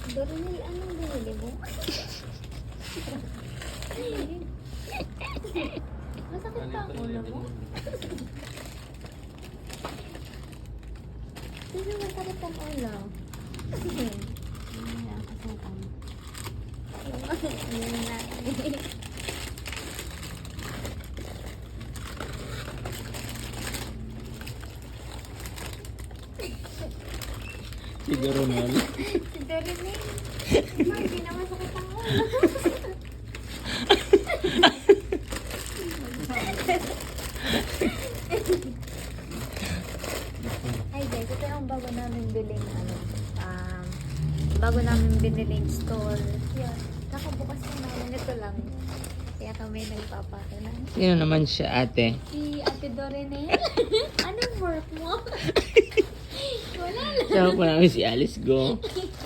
Doronil, anong binili mo? Masakit pa ang ulo mo? Sino masakit ang ulo? Sige. Hindi ako kasakam. Ayun na. Si Doronel. Si Doronil. Hindi na masakit ang ulo. Ay guys, ito yung bago namin biling bago namin biniling store. Yan. Nakabukas na namin. Ito lang. Kaya kami nagpapakailan. Sino naman siya, ate? Si Ate Doronel. Anong work mo? Wala lang. Sama po namin si Alice Go.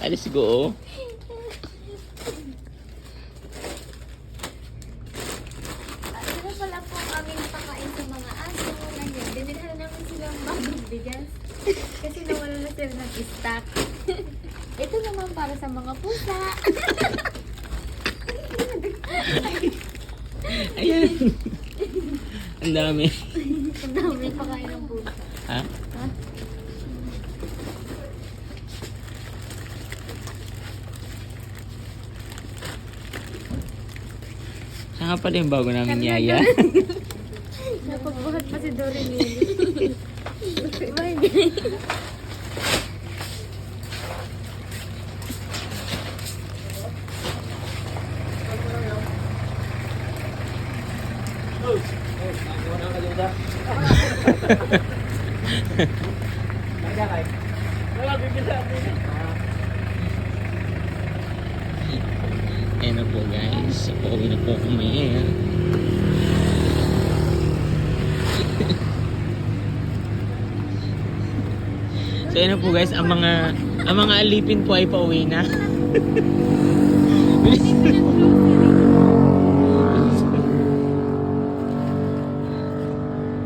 Alice Go, oh. Sino pala po ang aming pakain sa mga aso. Ganyan. Dinilhan namin silang bagong bigas. Kasi nawala na sila ng stock. Ito naman para sa mga pusa. Ayan. Ang dami. Ang dami pakain ng pusa. Ha? Ha? Saan nga pala yung bago namin yaya? Napagbuhat pa si Doronil. Ayan na po guys. Pauwi na po kami. So ayan na po guys. Ang mga alipin po ay pauwi na. Hindi ko